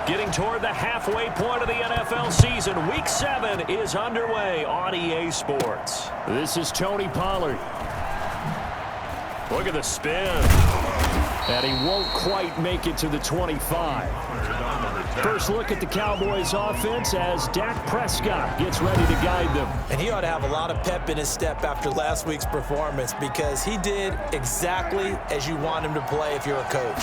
Getting toward the halfway point of the NFL season. Week 7 is underway on EA Sports. This is Tony Pollard. Look at the spin. And he won't quite make it to the 25. First look at the Cowboys offense as Dak Prescott gets ready to guide them. And he ought to have a lot of pep in his step after last week's performance because he did exactly as you want him to play if you're a coach.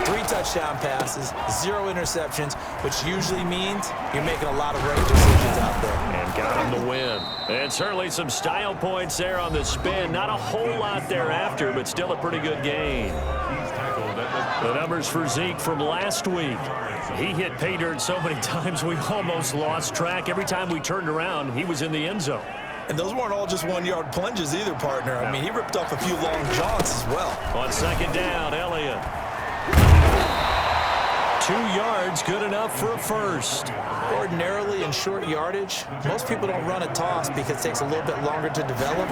3 touchdown passes, 0 interceptions, which usually means you're making a lot of right decisions out there. And got him the win. And certainly some style points there on the spin. Not a whole lot thereafter, but still a pretty good gain. The numbers for Zeke from last week. He hit pay dirt so many times we almost lost track. Every time we turned around, he was in the end zone. And those weren't all just 1-yard plunges either, partner. I mean, he ripped off a few long jaunts as well. On second down, Elliott. 2 yards, good enough for a first. Ordinarily in short yardage, most people don't run a toss because it takes a little bit longer to develop.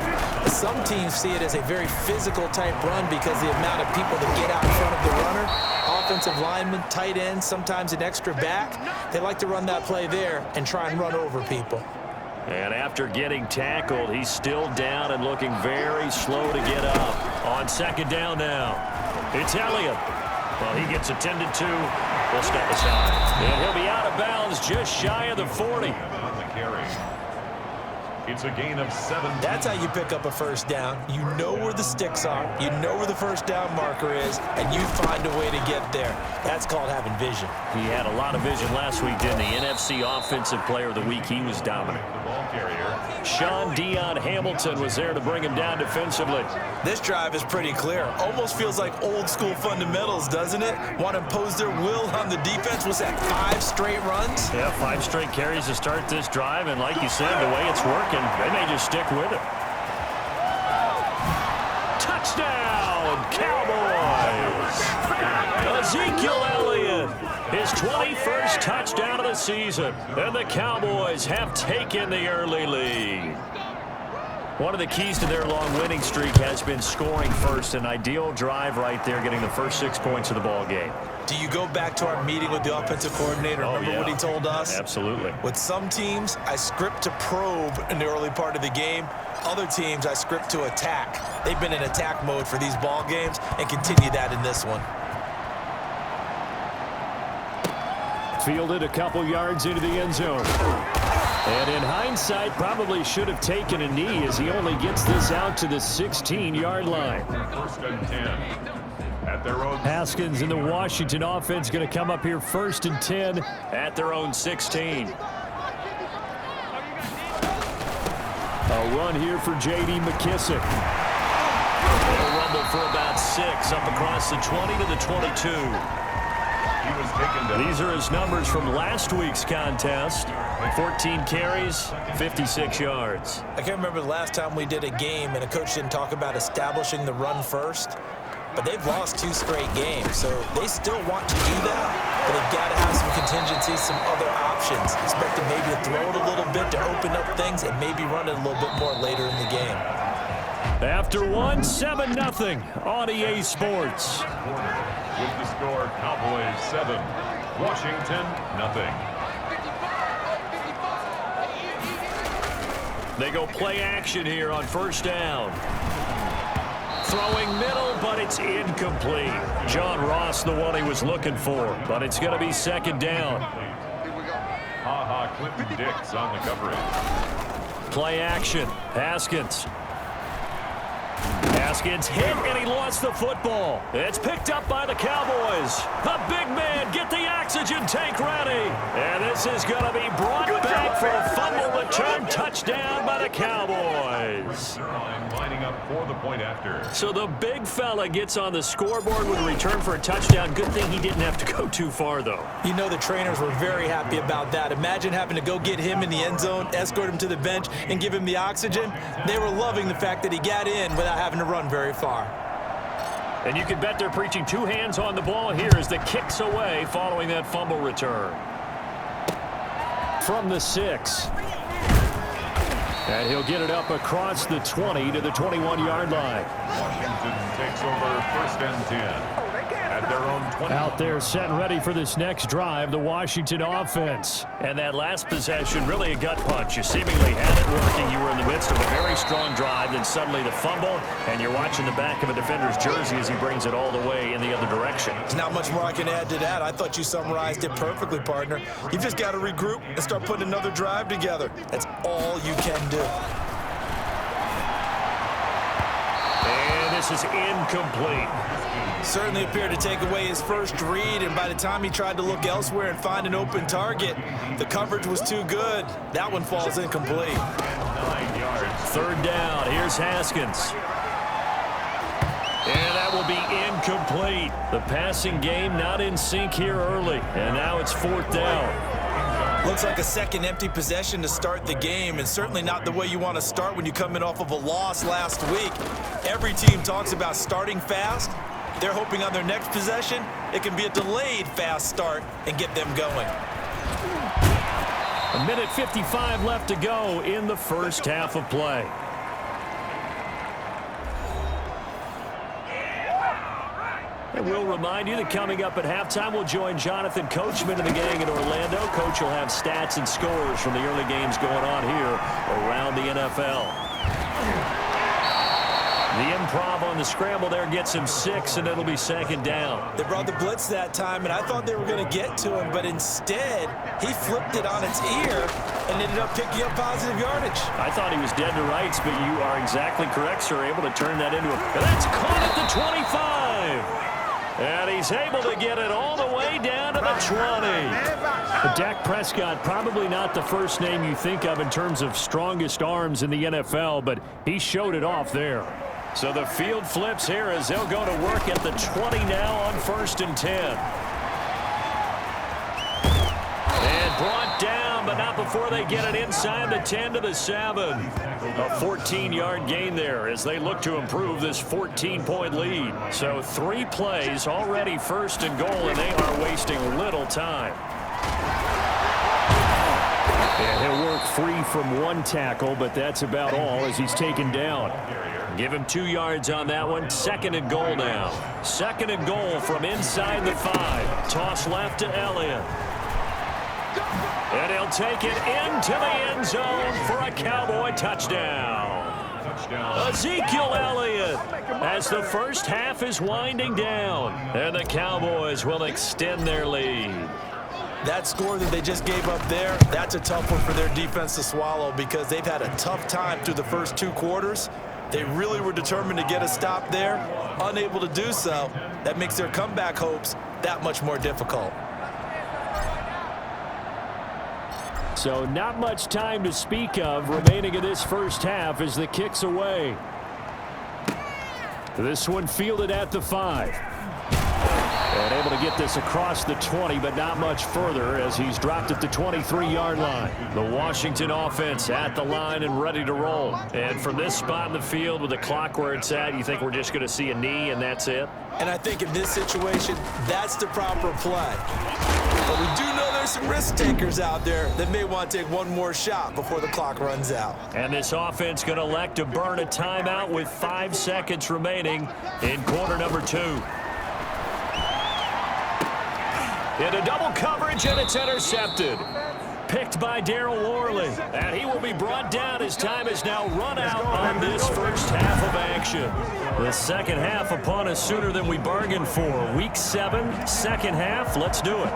Some teams see it as a very physical type run because the amount of people that get out in front of the runner, offensive linemen, tight ends, sometimes an extra back, they like to run that play there and try and run over people. And after getting tackled, he's still down and looking very slow to get up. On second down now, it's Elliott. Well, he gets attended to. We'll step aside. And he'll be out of bounds just shy of the 40. On the carry. It's a gain of 7. That's how you pick up a first down. You know where the sticks are. You know where the first down marker is, and you find a way to get there. That's called having vision. He had a lot of vision last week, didn't he? NFC Offensive Player of the Week. He was dominant. The ball carrier. Sean Dion Hamilton was there to bring him down defensively. This drive is pretty clear. Almost feels like old school fundamentals, doesn't it? Want to impose their will on the defense. Was that 5 straight runs? Yeah, 5 straight carries to start this drive, and like you said, the way it's working, they may just stick with it. Touchdown, Cowboys! Ezekiel Elliott, his 21st touchdown of the season, and the Cowboys have taken the early lead. One of the keys to their long winning streak has been scoring first. An ideal drive right there, getting the first 6 points of the ball game. Do you go back to our meeting with the offensive coordinator? Remember what he told us? Absolutely. With some teams, I script to probe in the early part of the game. Other teams, I script to attack. They've been in attack mode for these ball games and continue that in this one. Fielded a couple yards into the end zone. And in hindsight, probably should have taken a knee as he only gets this out to the 16-yard line. First and 10. At their own. Haskins and the Washington offense going to come up here first and 10 at their own 16. A run here for J.D. McKissick. A rumble for about 6 up across the 20 to the 22. He was taken down. These are his numbers from last week's contest. 14 carries, 56 yards. I can't remember the last time we did a game and a coach didn't talk about establishing the run first. But they've lost 2 straight games, so they still want to do that, but they've got to have some contingencies, some other options. Expect them maybe to throw it a little bit to open up things and maybe run it a little bit more later in the game. After 7-0 on EA Sports. With the score, Cowboys 7, Washington 0. They go play action here on first down. Throwing middle, but it's incomplete. John Ross, the one he was looking for, but it's going to be second down. Clinton Dix on the coverage. Play action. Haskins. Haskins hit, and he lost the football. It's picked up by the Cowboys. The big man, get the oxygen tank ready. And this is going to be brought back for a fumble return touchdown by the Cowboys. Lining up for the point after. So the big fella gets on the scoreboard with a return for a touchdown. Good thing he didn't have to go too far, though. You know the trainers were very happy about that. Imagine having to go get him in the end zone, escort him to the bench, and give him the oxygen. They were loving the fact that he got in without having to run very far. And you can bet they're preaching 2 hands on the ball here as the kick's away following that fumble return. From the 6. And he'll get it up across the 20 to the 21-yard line. Washington takes over first and 10. at their own 20. Out there set and ready for this next drive, the Washington offense. And that last possession, really a gut punch. You seemingly had it working. You were in the midst of a very strong drive, then suddenly the fumble, and you're watching the back of a defender's jersey as he brings it all the way in the other direction. There's not much more I can add to that. I thought you summarized it perfectly, partner. You just got to regroup and start putting another drive together. That's all you can do. And this is incomplete. Certainly appeared to take away his first read, and by the time he tried to look elsewhere and find an open target, the coverage was too good. That one falls incomplete. 9 yards. Third down. Here's Haskins. And that will be incomplete. The passing game not in sync here early, and now it's fourth down. Looks like a second empty possession to start the game, and certainly not the way you want to start when you come in off of a loss last week. Every team talks about starting fast. They're hoping on their next possession, it can be a delayed fast start and get them going. A minute 55 left to go in the first half of play. And we'll remind you that coming up at halftime, we'll join Jonathan Coachman and the gang in Orlando. Coach will have stats and scores from the early games going on here around the NFL. The improv on the scramble there gets him 6, and it'll be second down. They brought the blitz that time, and I thought they were going to get to him, but instead, he flipped it on its ear and ended up picking up positive yardage. I thought he was dead to rights, but you are exactly correct, sir. Able to turn that into a... And that's caught at the 25. And he's able to get it all the way down to the 20. Dak Prescott, probably not the first name you think of in terms of strongest arms in the NFL, but he showed it off there. So the field flips here as they'll go to work at the 20 now on 1st and 10. And brought down, but not before they get it inside the 10 to the 7. A 14-yard gain there as they look to improve this 14-point lead. So 3 plays already 1st and goal, and they are wasting little time. And he'll work free from 1 tackle, but that's about all as he's taken down. Give him 2 yards on that one. 2nd and goal now. 2nd and goal from inside the 5. Toss left to Elliott. And he'll take it into the end zone for a Cowboy touchdown. Ezekiel Elliott as the first half is winding down. And the Cowboys will extend their lead. That score that they just gave up there, that's a tough one for their defense to swallow because they've had a tough time through the first 2 quarters. They really were determined to get a stop there, unable to do so. That makes their comeback hopes that much more difficult. So not much time to speak of remaining in this first half as the kick's away. This one fielded at the 5. And able to get this across the 20, but not much further as he's dropped at the 23-yard line. The Washington offense at the line and ready to roll. And from this spot in the field with the clock where it's at, you think we're just going to see a knee and that's it? And I think in this situation, that's the proper play. But we do know there's some risk takers out there that may want to take one more shot before the clock runs out. And this offense going to elect to burn a timeout with 5 seconds remaining in quarter number 2. Into double coverage, and it's intercepted. Picked by Darryl Worley. And he will be brought down as time is now run out on this first half of action. The second half upon us sooner than we bargained for. Week 7, second half. Let's do it.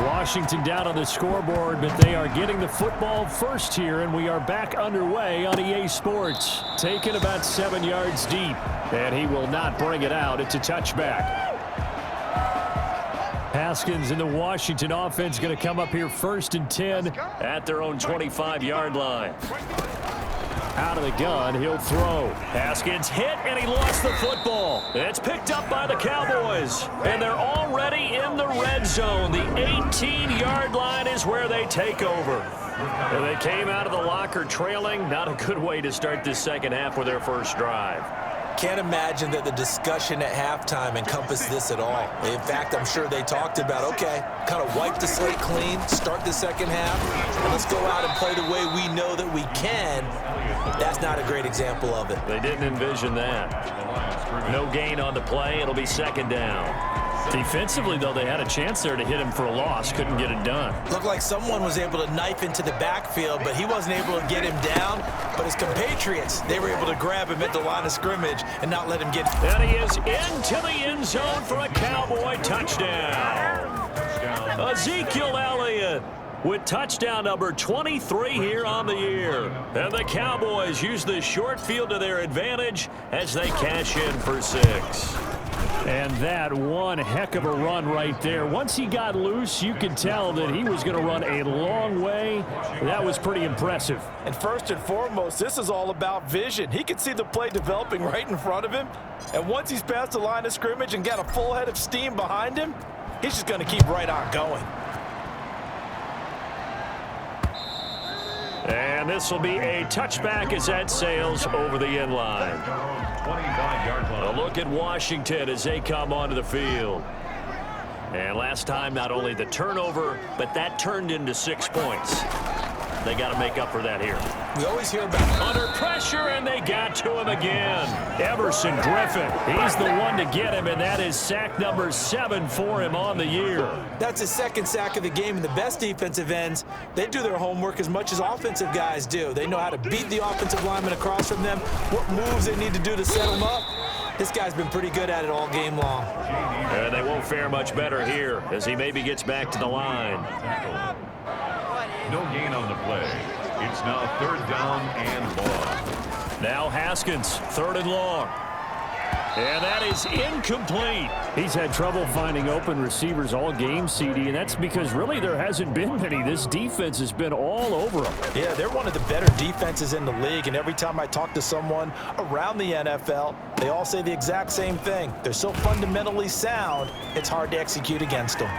Washington down on the scoreboard, but they are getting the football first here, and we are back underway on EA Sports. Taken about 7 yards deep, and he will not bring it out. It's a touchback. Haskins and the Washington offense going to come up here 1st and 10 at their own 25-yard line. Out of the gun, he'll throw. Haskins hit, and he lost the football. It's picked up by the Cowboys, and they're already in the red zone. The 18-yard line is where they take over. And they came out of the locker trailing. Not a good way to start this second half with their first drive. Can't imagine that the discussion at halftime encompassed this at all. In fact, I'm sure they talked about, okay, kind of wipe the slate clean, start the second half, and let's go out and play the way we know that we can. That's not a great example of it. They didn't envision that. scrimmage. No gain on the play. It'll be second down. Defensively, though, they had a chance there to hit him for a loss. Couldn't get it done. Looked like someone was able to knife into the backfield, but he wasn't able to get him down. But his compatriots, they were able to grab him at the line of scrimmage and not let him get. And he is into the end zone for a Cowboy touchdown. Ezekiel Elliott with touchdown number 23 here on the year. And the Cowboys use the short field to their advantage as they cash in for 6. And that one heck of a run right there. Once he got loose, you could tell that he was going to run a long way. That was pretty impressive. And first and foremost, this is all about vision. He could see the play developing right in front of him. And once he's past the line of scrimmage and got a full head of steam behind him, he's just going to keep right on going. And this will be a touchback as that sails over the end line. 25-yard line. A look at Washington as they come onto the field. And last time, not only the turnover, but that turned into 6 points. They got to make up for that here. We always hear about under pressure, and they got to him again. Everson Griffin, he's the one to get him, and that is sack number 7 for him on the year. That's his second sack of the game, and the best defensive ends, they do their homework as much as offensive guys do. They know how to beat the offensive lineman across from them, what moves they need to do to set them up. This guy's been pretty good at it all game long. And they won't fare much better here as he maybe gets back to the line. No gain on the play. It's now 3rd down and long. Now Haskins, 3rd and long. And that is incomplete. He's had trouble finding open receivers all game, CD, and that's because really there hasn't been many. This defense has been all over them. Yeah, they're one of the better defenses in the league, and every time I talk to someone around the NFL, they all say the exact same thing. They're so fundamentally sound, it's hard to execute against them.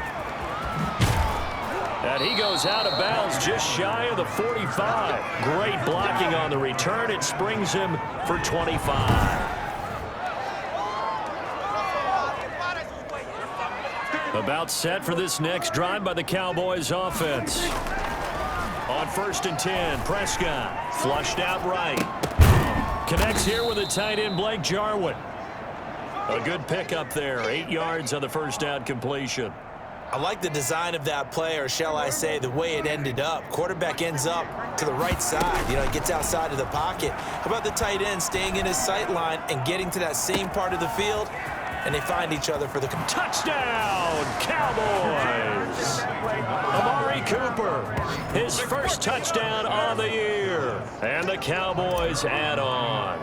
And he goes out of bounds just shy of the 45. Great blocking on the return. It springs him for 25. About set for this next drive by the Cowboys offense. On 1st and 10, Prescott flushed out right. Connects here with a tight end, Blake Jarwin. A good pickup there, 8 yards on the first down completion. I like the design of that play, or shall I say the way it ended up. Quarterback ends up to the right side. You know, he gets outside of the pocket. How about the tight end staying in his sight line and getting to that same part of the field? And they find each other for the touchdown, Cowboys. Amari Cooper, his first touchdown of the year. And the Cowboys add on.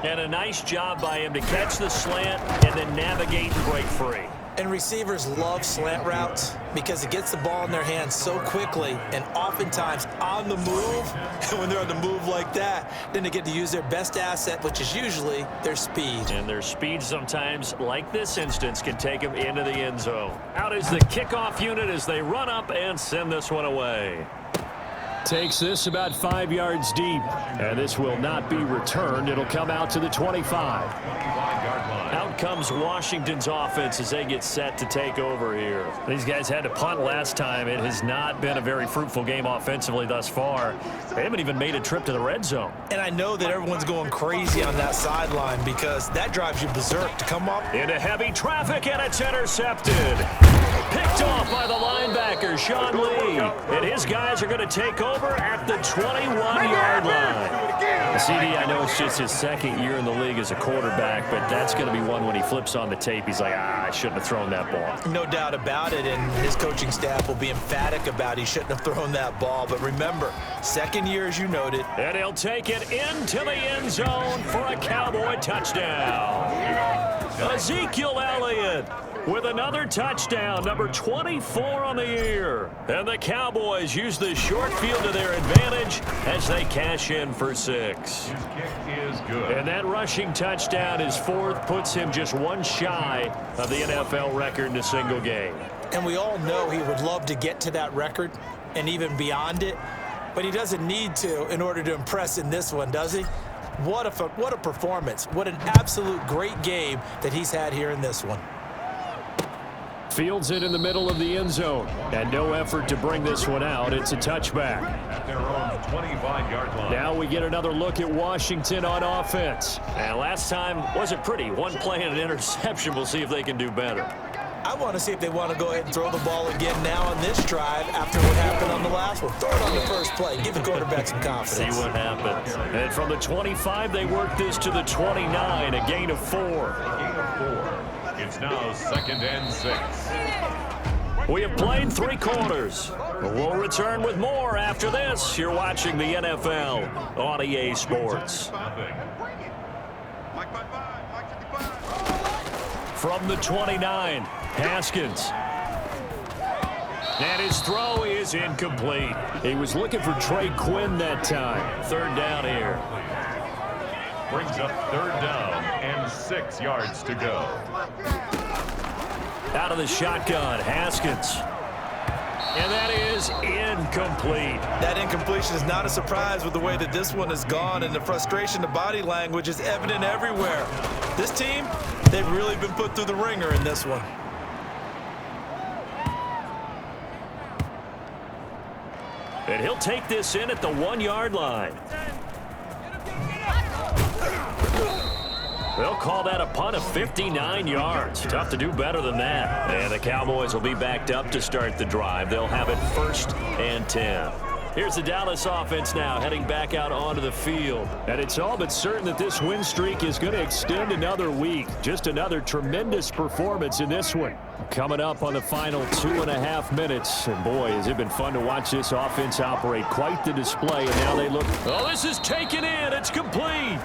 And a nice job by him to catch the slant and then navigate and break free. And receivers love slant routes because it gets the ball in their hands so quickly and oftentimes on the move. And when they're on the move like that, then they get to use their best asset, which is usually their speed. And their speed sometimes, like this instance, can take them into the end zone. Out is the kickoff unit as they run up and send this one away. Takes this about 5 yards deep, and this will not be returned. It'll come out to the 25. Out comes Washington's offense as they get set to take over here. These guys had to punt last time. It has not been a very fruitful game offensively thus far. They haven't even made a trip to the red zone. And I know that everyone's going crazy on that sideline because that drives you berserk to come up into heavy traffic, and it's intercepted. Picked off by the linebacker, Sean Lee. And his guys are going to take over at the 21-yard line. CD, I know it's just his second year in the league as a quarterback, but that's going to be one when he flips on the tape. He's like, I shouldn't have thrown that ball. No doubt about it, and his coaching staff will be emphatic about he shouldn't have thrown that ball. But remember, second year, as you noted. And he'll take it into the end zone for a Cowboy touchdown. Ezekiel Elliott with another touchdown, number 24 on the year. And the Cowboys use the short field to their advantage as they cash in for 6. His kick is good. And that rushing touchdown, his 4th, puts him just one shy of the NFL record in a single game. And we all know he would love to get to that record and even beyond it, but he doesn't need to in order to impress in this one, does he? What a performance. What an absolute great game that he's had here in this one. Fields it in the middle of the end zone. And no effort to bring this one out. It's a touchback. At their own 25-yard line. Now we get another look at Washington on offense. And last time wasn't pretty. One play and an interception. We'll see if they can do better. I want to see if they want to go ahead and throw the ball again now on this drive after what happened on the last one. Throw it on the first play. Give the quarterback some confidence. See what happens. And from the 25, they work this to the 29, a gain of 4. Gain of 4. It's now 2nd and 6. We have played 3 quarters. We'll return with more after this. You're watching the NFL on EA Sports. From the 29, Haskins. And his throw is incomplete. He was looking for Trey Quinn that time. 3rd down here. Brings up 3rd down and 6 yards to go. Out of the shotgun, Haskins. And that is incomplete. That incompletion is not a surprise with the way that this one has gone, and the frustration, the body language is evident everywhere. This team, they've really been put through the ringer in this one. And he'll take this in at the 1-yard line. They'll call that a punt of 59 yards. Tough to do better than that. And the Cowboys will be backed up to start the drive. They'll have it 1st and 10. Here's the Dallas offense now heading back out onto the field. And it's all but certain that this win streak is going to extend another week. Just another tremendous performance in this one. Coming up on the final 2.5 minutes. And boy, has it been fun to watch this offense operate. Quite the display. And now they look. Oh, this is taken in. It's complete.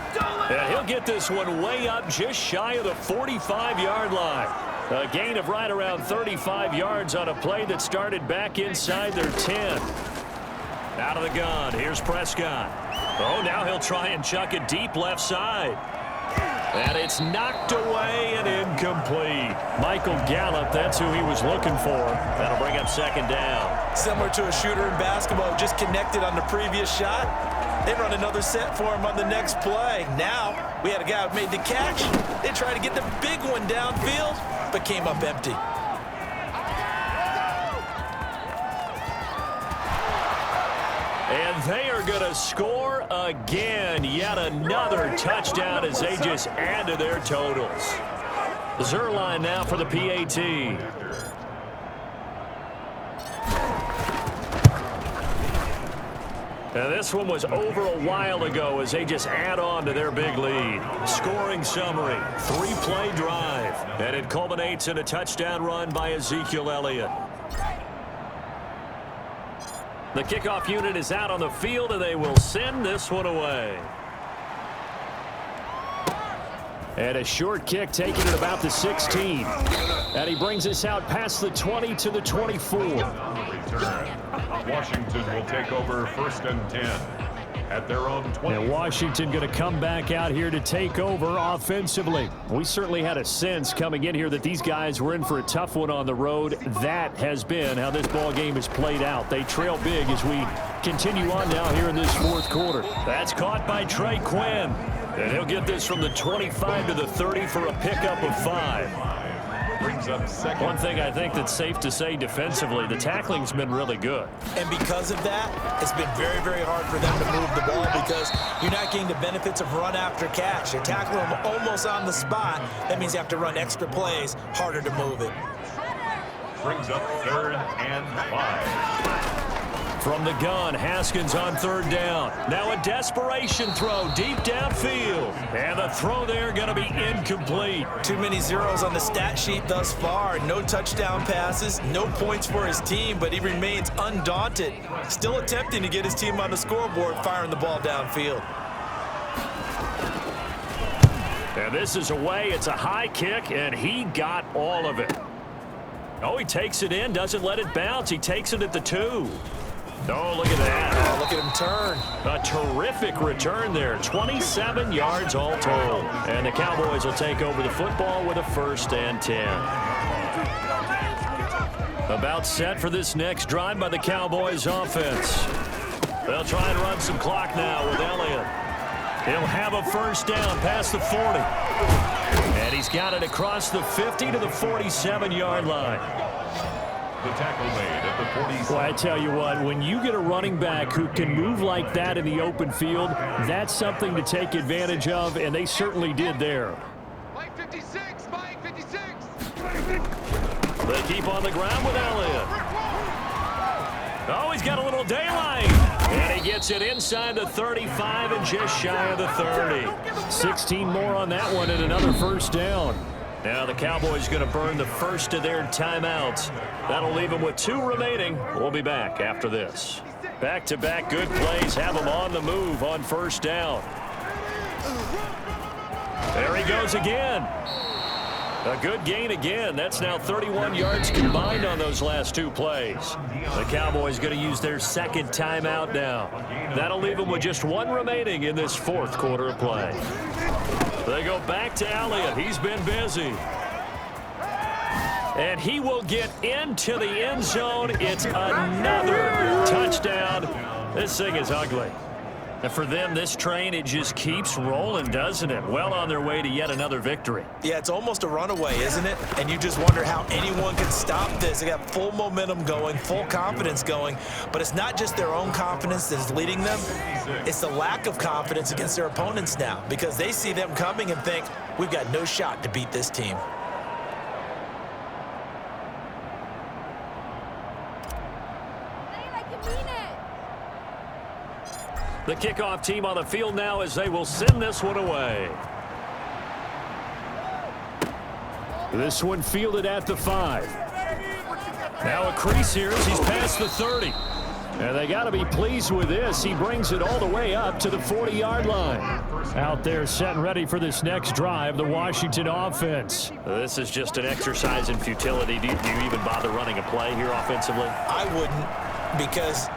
And he'll get this one way up just shy of the 45-yard line. A gain of right around 35 yards on a play that started back inside their 10. Out of the gun, here's Prescott. Oh, now he'll try and chuck it deep left side. And it's knocked away and incomplete. Michael Gallup, that's who he was looking for. That'll bring up 2nd down. Similar to a shooter in basketball, just connected on the previous shot. They run another set for him on the next play. Now, we had a guy who made the catch. They tried to get the big one downfield, but came up empty. And they are going to score again. Yet another touchdown as they just add to their totals. Zerline now for the PAT. And this one was over a while ago as they just add on to their big lead. Scoring summary, 3-play drive. And it culminates in a touchdown run by Ezekiel Elliott. The kickoff unit is out on the field, and they will send this one away. And a short kick taken at about the 16. And he brings us out past the 20 to the 24. Washington will take over 1st and 10 at their own 20. And Washington going to come back out here to take over offensively. We certainly had a sense coming in here that these guys were in for a tough one on the road. That has been how this ball game has played out. They trail big as we continue on now here in this 4th quarter. That's caught by Trey Quinn. And he'll get this from the 25 to the 30 for a pickup of 5. Brings up 2nd. One thing I think that's safe to say defensively, the tackling's been really good. And because of that, it's been very, very hard for them to move the ball because you're not getting the benefits of run after catch. You're tackling them almost on the spot. That means you have to run extra plays, harder to move it. Brings up 3rd and 5. From the gun, Haskins on 3rd down. Now a desperation throw deep downfield. And the throw there going to be incomplete. Too many zeros on the stat sheet thus far. No touchdown passes, no points for his team, but he remains undaunted. Still attempting to get his team on the scoreboard, firing the ball downfield. And this is away. It's a high kick, and he got all of it. Oh, he takes it in, doesn't let it bounce. He takes it at the 2. Oh, look at that. Oh, look at him turn. A terrific return there. 27 yards all told. And the Cowboys will take over the football with a 1st and 10. About set for this next drive by the Cowboys offense. They'll try and run some clock now with Elliott. He'll have a 1st down past the 40. And he's got it across the 50 to the 47-yard line. The tackle made at the 47. Well, I tell you what, when you get a running back who can move like that in the open field, that's something to take advantage of, and they certainly did there. Mike 56, Mike 56. They keep on the ground with Elliott. Oh, he's got a little daylight. And he gets it inside the 35 and just shy of the 30. 16 more on that one and another first down. Now the Cowboys going to burn the first of their timeouts. That'll leave them with 2 remaining. We'll be back after this. Back-to-back good plays have them on the move on first down. There he goes again. A good gain again. That's now 31 yards combined on those last 2 plays. The Cowboys going to use their second timeout now. That'll leave them with just 1 remaining in this 4th quarter of play. They go back to Elliott. He's been busy. And he will get into the end zone. It's another touchdown. This thing is ugly. And for them, this train, it just keeps rolling, doesn't it? Well on their way to yet another victory. Yeah, it's almost a runaway, isn't it? And you just wonder how anyone can stop this. They got full momentum going, full confidence going. But it's not just their own confidence that is leading them. It's the lack of confidence against their opponents now, because they see them coming and think, we've got no shot to beat this team. The kickoff team on the field now as they will send this one away. This one fielded at the 5. Now a crease here as he's past the 30. And they got to be pleased with this. He brings it all the way up to the 40-yard line. Out there set and ready for this next drive, the Washington offense. This is just an exercise in futility. Do you even bother running a play here offensively? I wouldn't, because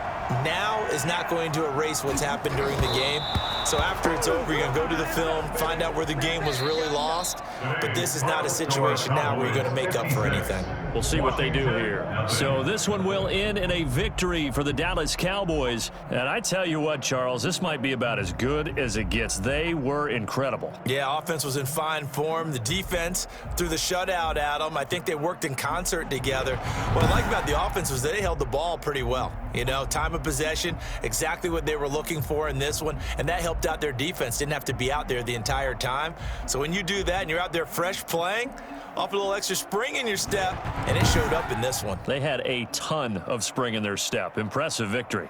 now is not going to erase what's happened during the game. So after it's over, you're going to go to the film, find out where the game was really lost. But this is not a situation now where you're going to make up for anything. We'll see what they do here. So this one will end in a victory for the Dallas Cowboys. And I tell you what, Charles, this might be about as good as it gets. They were incredible. Yeah, offense was in fine form. The defense threw the shutout at them. I think they worked in concert together. What I like about the offense was they held the ball pretty well. You know, time of possession, exactly what they were looking for in this one, and that helped out their defense. Didn't have to be out there the entire time. So when you do that and you're out there fresh playing, off a little extra spring in your step, and it showed up in this one. They had a ton of spring in their step. Impressive victory.